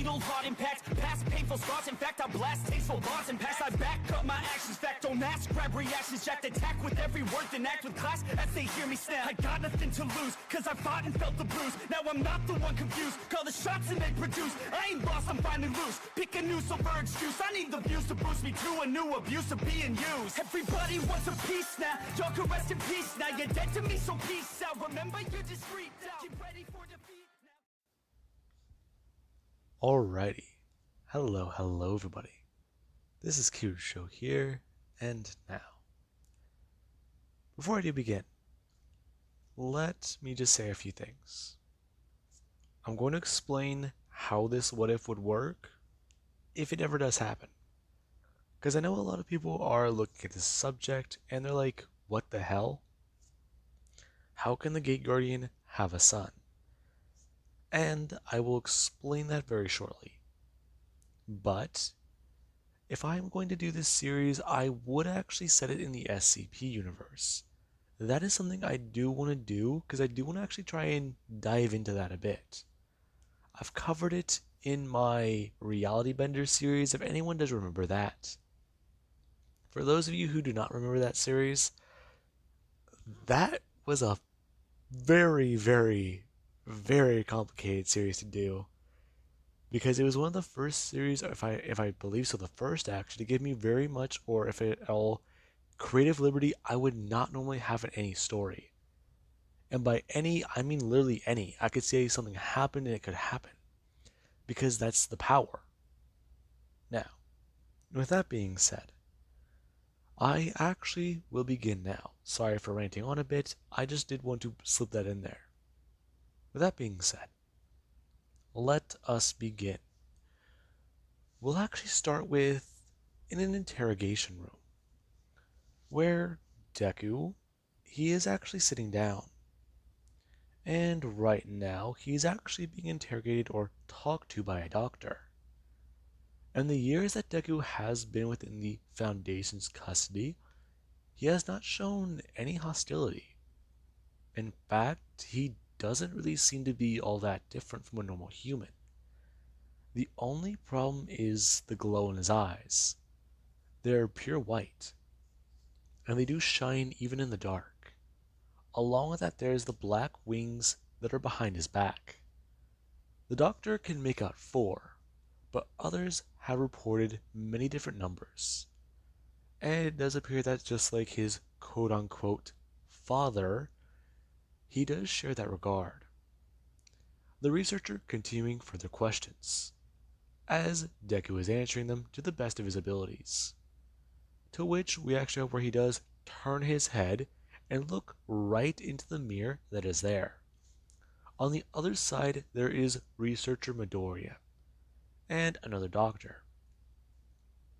fatal heart impacts, past painful scars. In fact, I blast tasteful bars and pass. I back up my actions, fact don't ask, grab reactions, jacked attack with every word, then act with class as they hear me snap. I got nothing to lose, cause I fought and felt the bruise. Now I'm not the one confused, call the shots and they produce. I ain't lost, I'm finally loose, pick a new silver excuse. I need the views to boost me to a new abuse of being used. Everybody wants a piece now, y'all can rest in peace now. You're dead to me, so peace out. Remember, you're discreet out. Get ready for defeat now. Alrighty. Hello everybody. This is Minishot here, and now. Before I do begin, let me just say a few things. I'm going to explain how this what if would work if it ever does happen. Because I know a lot of people are looking at this subject and they're like, what the hell? How can the Gate Guardian have a son? And I will explain that very shortly. But if I'm going to do this series, I would actually set it in the SCP universe. That is something I do want to do because I do want to actually try and dive into that a bit. I've covered it in my Reality Bender series, if anyone does remember that. For those of you who do not remember that series, that was a very, very, very complicated series to do. Because it was one of the first series, if I believe so, the first actually, to give me very much, or if at all, creative liberty I would not normally have in any story. And by any, I mean literally any. I could say something happened and it could happen. Because that's the power. Now, with that being said, I actually will begin now. Sorry for ranting on a bit, I just did want to slip that in there. With that being said, let us begin. We'll actually start with in an interrogation room, where Deku, he is actually sitting down. And right now, he's actually being interrogated or talked to by a doctor. In the years that Deku has been within the Foundation's custody, he has not shown any hostility. In fact, he doesn't really seem to be all that different from a normal human. The only problem is the glow in his eyes. They're pure white, and they do shine even in the dark. Along with that, there's the black wings that are behind his back. The doctor can make out 4, but others have reported many different numbers. And it does appear that just like his quote-unquote father, he does share that regard. The researcher continuing further questions, as Deku is answering them to the best of his abilities. To which we actually have where he does turn his head and look right into the mirror that is there. On the other side, there is researcher Midoriya and another doctor.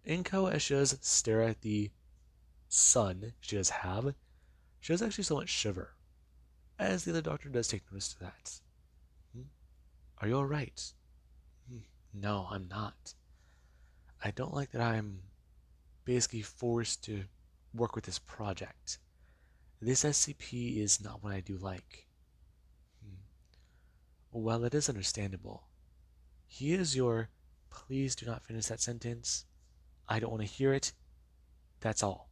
Inko, as she does stare at the sun she does have, she does actually somewhat shiver, as the other doctor does take notice to that. Are you alright? No, I'm not. I don't like that I'm basically forced to work with this project. This SCP is not what I do like. Well, it is understandable. He is your... Please do not finish that sentence. I don't want to hear it. That's all.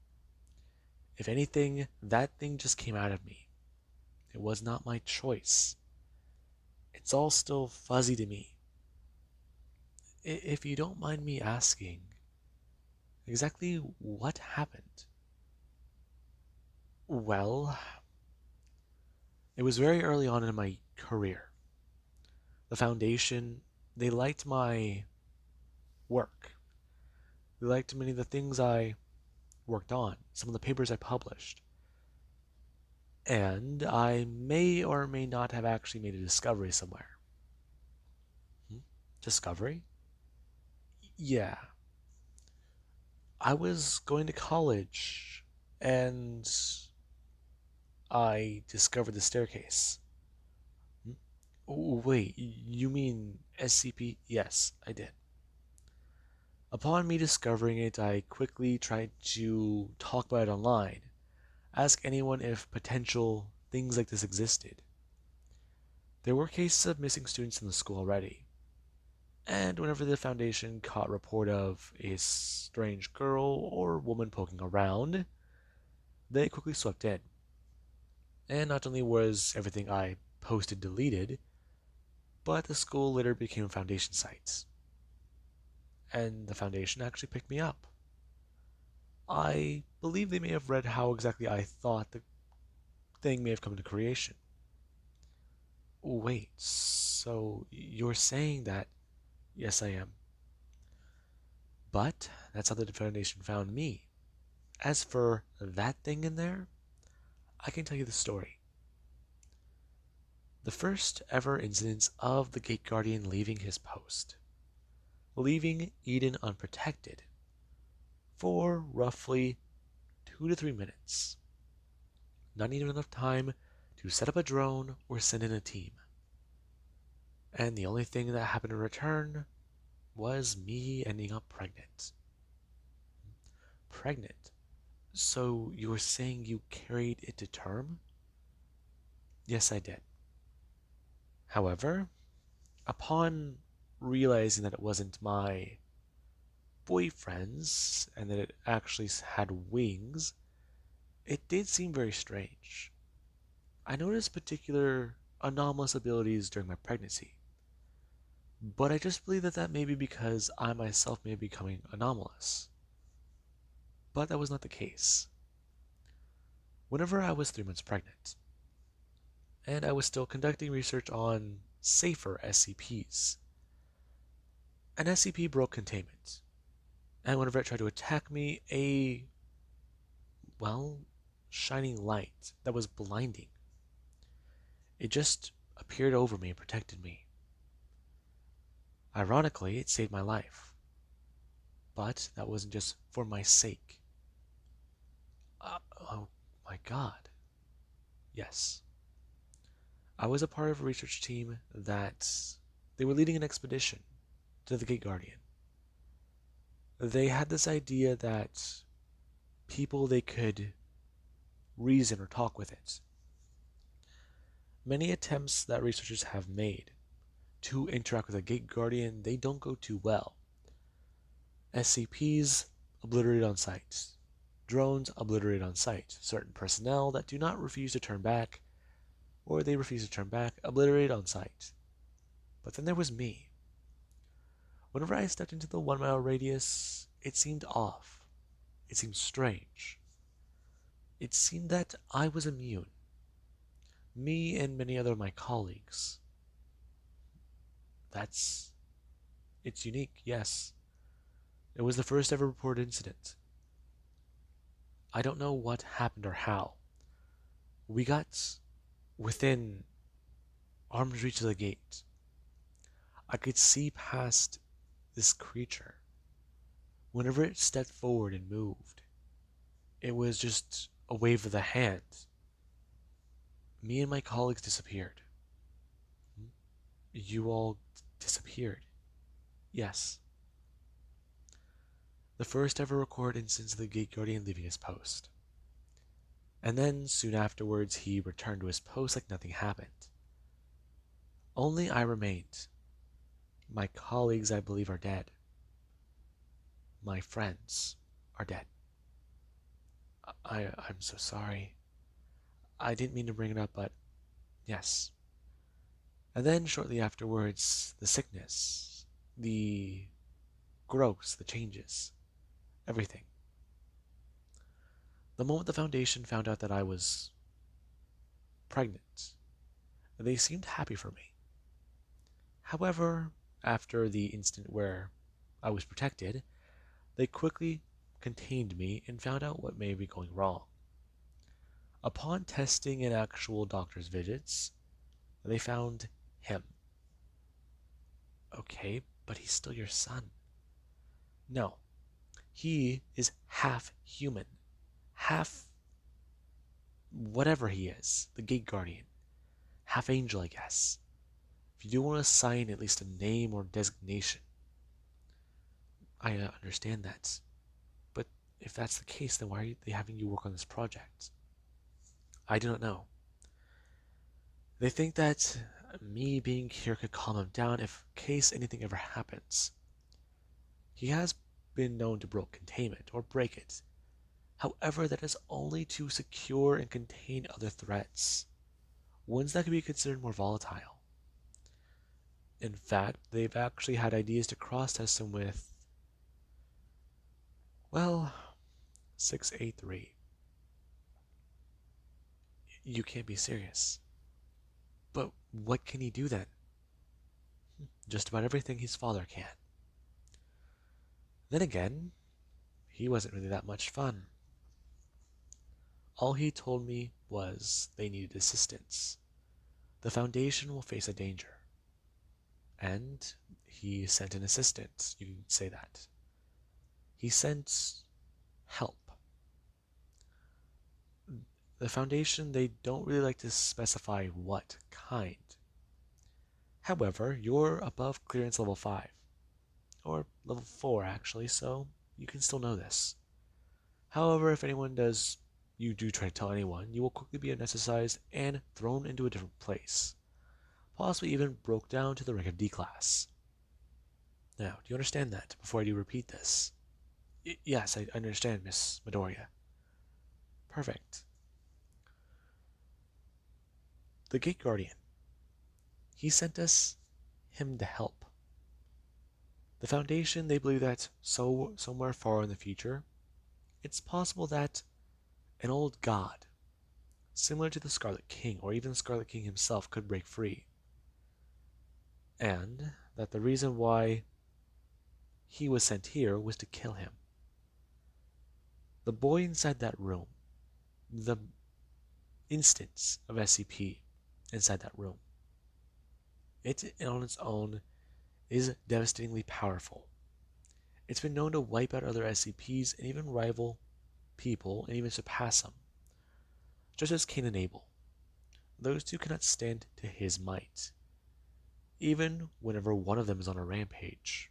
If anything, that thing just came out of me. It was not my choice. It's all still fuzzy to me. If you don't mind me asking, exactly what happened? Well, it was very early on in my career. The Foundation, they liked my work. They liked many of the things I worked on, some of the papers I published. And I may or may not have actually made a discovery somewhere. Discovery? Yeah. I was going to college and I discovered the staircase. Oh, wait, you mean SCP? Yes, I did. Upon me discovering it, I quickly tried to talk about it online, ask anyone if potential things like this existed. There were cases of missing students in the school already. And whenever the Foundation caught report of a strange girl or woman poking around, they quickly swept in. And not only was everything I posted deleted, but the school later became Foundation sites. And the Foundation actually picked me up. I believe they may have read how exactly I thought the thing may have come into creation. Wait, so you're saying that? Yes, I am. But that's how the Foundation found me. As for that thing in there, I can tell you the story. The first ever incidents of the Gate Guardian leaving his post, leaving Eden unprotected for roughly 2 to 3 minutes. Not even enough time to set up a drone or send in a team. And the only thing that happened in return was me ending up pregnant. Pregnant? So you were saying you carried it to term? Yes, I did. However, upon realizing that it wasn't my boyfriend's and that it actually had wings, it did seem very strange. I noticed particular anomalous abilities during my pregnancy, but I just believe that that may be because I myself may be becoming anomalous. But that was not the case. Whenever I was 3 months pregnant, and I was still conducting research on safer SCPs, an SCP broke containment, and whenever it tried to attack me, well, shining light that was blinding. It just appeared over me and protected me. Ironically, it saved my life. But that wasn't just for my sake. Oh my god. Yes. I was a part of a research team that they were leading an expedition to the Gate Guardian. They had this idea that people they could reason or talk with it. Many attempts that researchers have made to interact with a Gate Guardian, they don't go too well. SCPs obliterated on sight. Drones obliterated on sight. Certain personnel that do not refuse to turn back, or they refuse to turn back, obliterated on sight. But then there was me. Whenever I stepped into the 1 mile radius, it seemed off. It seemed strange. It seemed that I was immune. Me and many other of my colleagues. It's unique, yes. It was the first ever reported incident. I don't know what happened or how. We got within arm's reach of the gate. I could see past this creature. Whenever it stepped forward and moved, it was just a wave of the hand. Me and my colleagues disappeared. You all disappeared. Yes. The first ever recorded instance of the Gate Guardian leaving his post. And then, soon afterwards, he returned to his post like nothing happened. Only I remained. My colleagues, I believe, are dead. My friends are dead. I'm so sorry. I didn't mean to bring it up, but yes. And then, shortly afterwards, the sickness, the growths, the changes, everything. The moment the Foundation found out that I was pregnant, they seemed happy for me. However, after the instant where I was protected, they quickly contained me and found out what may be going wrong. Upon testing and actual doctor's visits, they found him. Okay, but he's still your son. No, he is half human, half whatever he is, the Gate Guardian, half angel, I guess. If you do want to assign at least a name or designation, I understand that. But if that's the case, then why are they having you work on this project? I do not know. They think that Me being here could calm him down if case anything ever happens. He has been known to broke containment or break it. However, that is only to secure and contain other threats, ones that could be considered more volatile. In fact, they've actually had ideas to cross-test him with, well, 683. You can't be serious. But what can he do then? Just about everything his father can. Then again, he wasn't really that much fun. All he told me was they needed assistance. The Foundation will face a danger. And he sent an assistant, you can say that. He sent help. The Foundation, they don't really like to specify what kind. However, you're above clearance level 5. Or level 4 actually, so you can still know this. However, if you do try to tell anyone, you will quickly be anesthetized and thrown into a different place. Possibly even broke down to the rank of D class. Now, do you understand that before I do repeat this? Yes, I understand, Miss Midoriya. Perfect. The Gate Guardian. He sent him to help. The Foundation, they believe that somewhere far in the future, it's possible that an old god, similar to the Scarlet King, or even the Scarlet King himself, could break free. And that the reason why he was sent here was to kill him. The boy inside that room, the instance of SCP inside that room, it on its own is devastatingly powerful. It's been known to wipe out other SCPs and even rival people and even surpass them, just as Cain and Abel. Those two cannot stand to his might, even whenever one of them is on a rampage.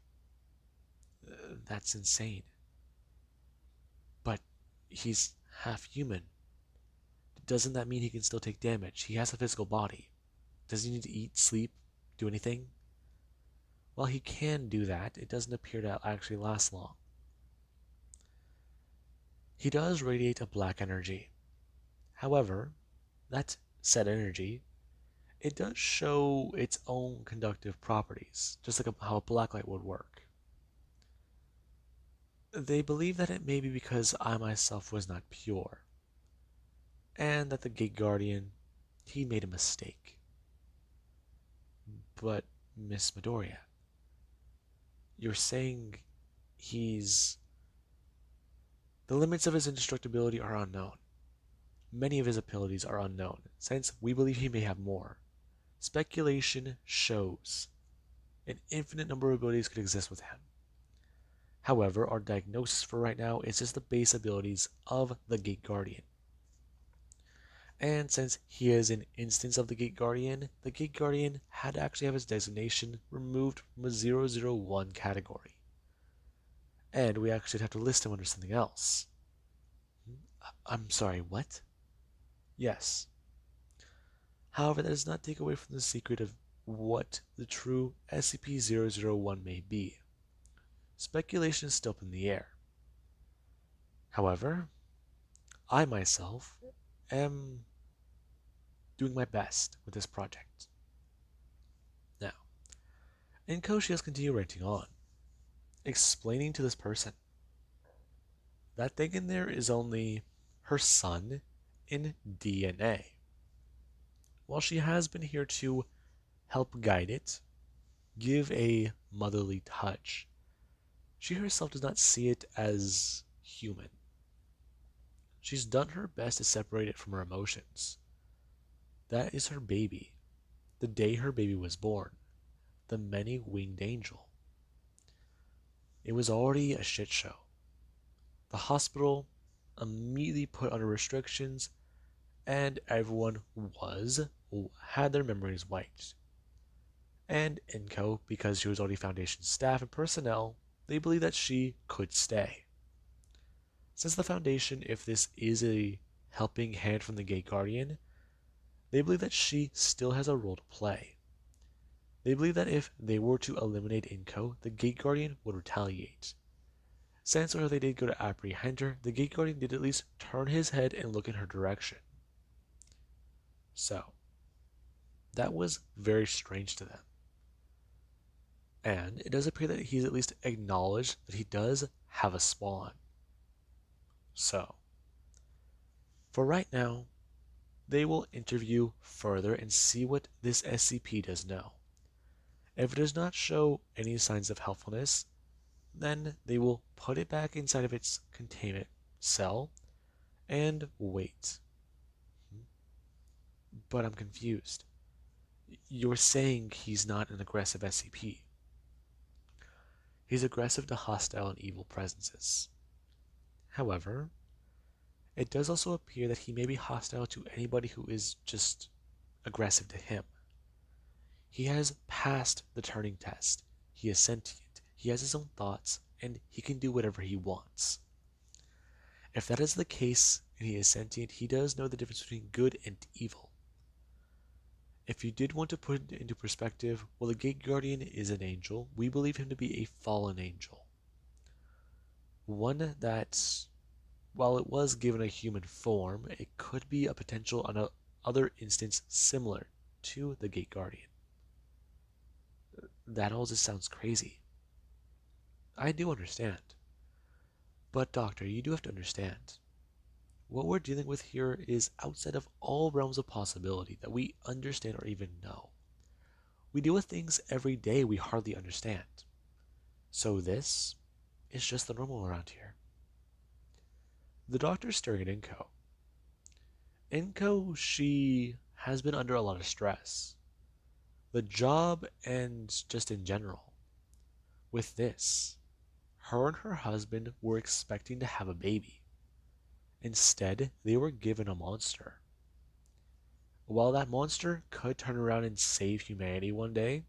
That's insane. But he's half human. Doesn't that mean he can still take damage? He has a physical body. Does he need to eat, sleep, do anything? While he can do that, it doesn't appear to actually last long. He does radiate a black energy. However, that said energy, it does show its own conductive properties, just like how a black light would work. They believe that it may be because I myself was not pure, and that the Gate Guardian, he made a mistake. But, Miss Midoriya, you're saying the limits of his indestructibility are unknown. Many of his abilities are unknown, since we believe he may have more. Speculation shows an infinite number of abilities could exist with him. However, our diagnosis for right now is just the base abilities of the Gate Guardian. And since he is an instance of the Gate Guardian had to actually have his designation removed from a 001 category. And we actually have to list him under something else. I'm sorry, what? Yes. However, that does not take away from the secret of what the true SCP-001 may be. Speculation is still up in the air. However, I myself am doing my best with this project. Now, and Koshi has continued ranting on, explaining to this person that thing in there is only her son in DNA. While she has been here to help guide it, give a motherly touch, she herself does not see it as human. She's done her best to separate it from her emotions. That is her baby. The day her baby was born. The many-winged angel. It was already a shit show. The hospital immediately put under restrictions, and everyone had their memories wiped. And Inko, because she was already Foundation staff and personnel, they believe that she could stay. Since the Foundation, if this is a helping hand from the Gate Guardian, they believe that she still has a role to play. They believe that if they were to eliminate Inko, the Gate Guardian would retaliate. Since although they did go to apprehend her, the Gate Guardian did at least turn his head and look in her direction. So, that was very strange to them. And it does appear that he's at least acknowledged that he does have a spawn. So, for right now, they will interview further and see what this SCP does know. If it does not show any signs of helpfulness, then they will put it back inside of its containment cell and wait. But I'm confused. You're saying he's not an aggressive SCP. He's aggressive to hostile and evil presences. However, it does also appear that he may be hostile to anybody who is just aggressive to him. He has passed the Turing test. He is sentient. He has his own thoughts, and he can do whatever he wants. If that is the case, and he is sentient, he does know the difference between good and evil. If you did want to put it into perspective, well, the Gate Guardian is an angel. We believe him to be a fallen angel. One that, while it was given a human form, it could be a potential on other instance similar to the Gate Guardian. That all just sounds crazy. I do understand. But Doctor, you do have to understand. What we're dealing with here is outside of all realms of possibility that we understand or even know. We deal with things every day we hardly understand. So this is just the normal around here. The doctor's staring at Inko. Inko, she has been under a lot of stress. The job and just in general. With this, her and her husband were expecting to have a baby. Instead, they were given a monster. While that monster could turn around and save humanity one day,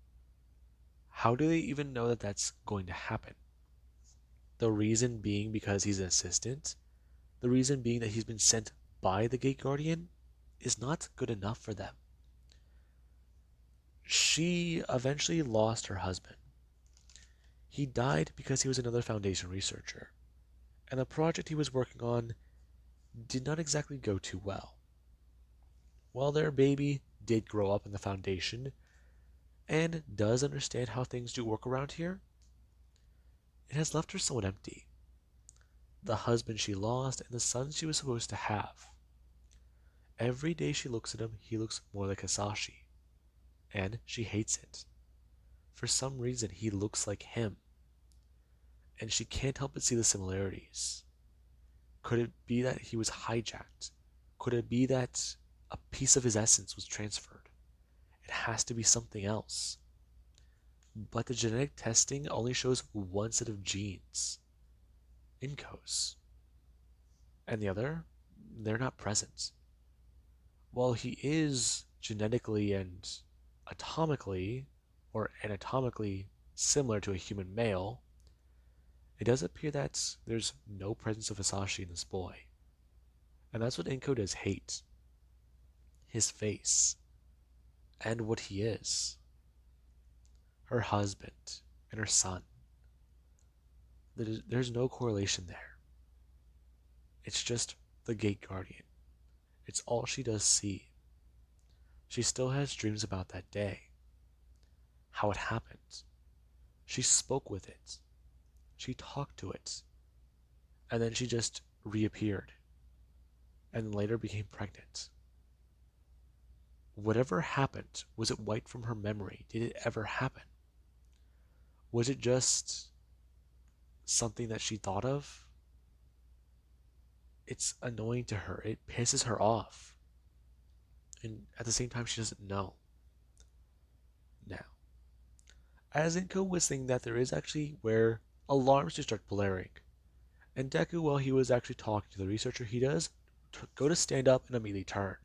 how do they even know that that's going to happen? The reason being because he's an assistant, the reason being that he's been sent by the Gate Guardian, is not good enough for them. She eventually lost her husband. He died because he was another Foundation researcher, and the project he was working on did not exactly go too well. While their baby did grow up in the Foundation and does understand how things do work around here, it has left her somewhat empty. The husband she lost and the son she was supposed to have. Every day she looks at him, he looks more like Hisashi, and she hates it. For some reason, he looks like him, and she can't help but see the similarities. Could it be that he was hijacked? Could it be that a piece of his essence was transferred? It has to be something else. But the genetic testing only shows one set of genes, Inko's, and the other, they're not present. While he is genetically and atomically or anatomically similar to a human male, it does appear that there's no presence of Hisashi in this boy. And that's what Inko does hate. His face. And what he is. Her husband and her son. There's no correlation there. It's just the Gate Guardian. It's all she does see. She still has dreams about that day. How it happened. She spoke with it. She talked to it. And then she just reappeared. And later became pregnant. Whatever happened, was it wiped from her memory? Did it ever happen? Was it just something that she thought of? It's annoying to her. It pisses her off. And at the same time, she doesn't know. Now, as Inko was saying that, there is actually where alarms just start blaring. And Deku, while he was actually talking to the researcher, he does go to stand up and immediately turn.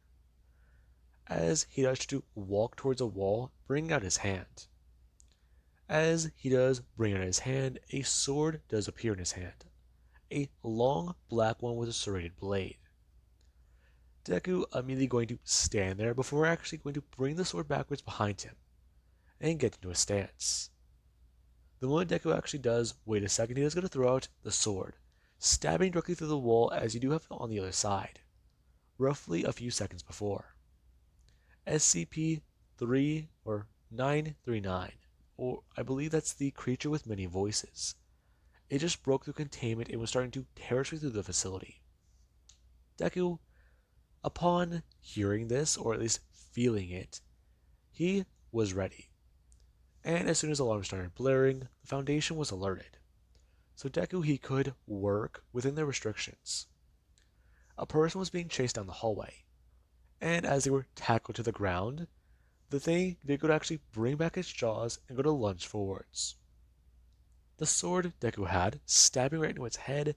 As he does to walk towards a wall, bringing out his hand. As he does bring out his hand, a sword does appear in his hand. A long black one with a serrated blade. Deku immediately going to stand there before actually going to bring the sword backwards behind him. and get into a stance. The moment Deku actually does wait a second, he is going to throw out the sword, stabbing directly through the wall as you do have on the other side, roughly a few seconds before. SCP-3 or 939, or I believe that's the creature with many voices. It just broke through containment and was starting to tear through the facility. Deku, upon hearing this, or at least feeling it, he was ready. And as soon as alarms started blaring, the Foundation was alerted. So Deku, he could work within their restrictions. A person was being chased down the hallway, and as they were tackled to the ground, the thing they could actually bring back its jaws and go to lunge forwards. The sword Deku had, stabbing right into its head,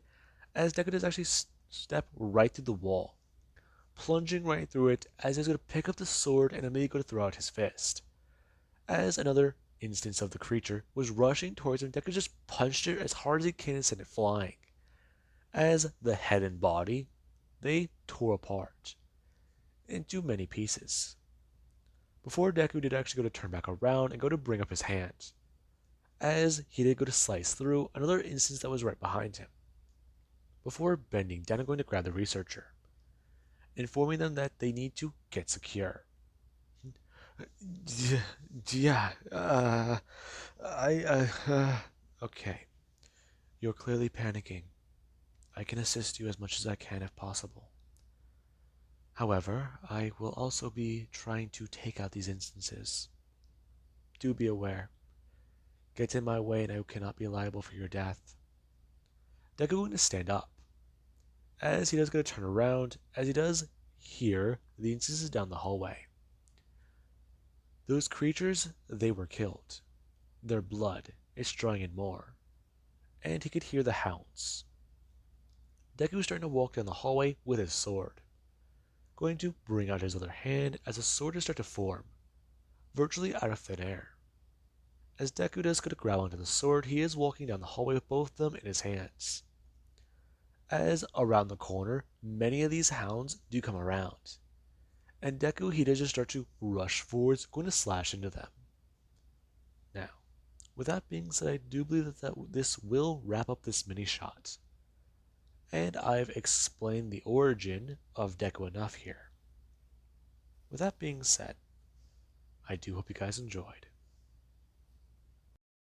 as Deku does actually step right through the wall, plunging right through it as he's going to pick up the sword and immediately go to throw out his fist. As another instance of the creature was rushing towards him, Deku just punched it as hard as he can and sent it flying. As the head and body, they tore apart into many pieces. Before Deku did actually go to turn back around and go to bring up his hand, as he did go to slice through another instance that was right behind him, before bending down and going to grab the researcher, informing them that they need to get secure. Yeah, okay. You're clearly panicking. I can assist you as much as I can if possible. However, I will also be trying to take out these instances. Do be aware. Get in my way and I cannot be liable for your death. Deku going to stand up. As he does going to turn around, as he does hear the instances down the hallway. Those creatures, they were killed. Their blood is drawing in more. And he could hear the hounds. Deku is starting to walk down the hallway with his sword, going to bring out his other hand as the sword is starting to form, virtually out of thin air. As Deku does go to grab onto the sword, he is walking down the hallway with both of them in his hands. As around the corner, many of these hounds do come around, and Deku, he does just start to rush forwards, going to slash into them. Now, with that being said, I do believe that this will wrap up this mini shot. And I've explained the origin of Deku enough here. With that being said, I do hope you guys enjoyed.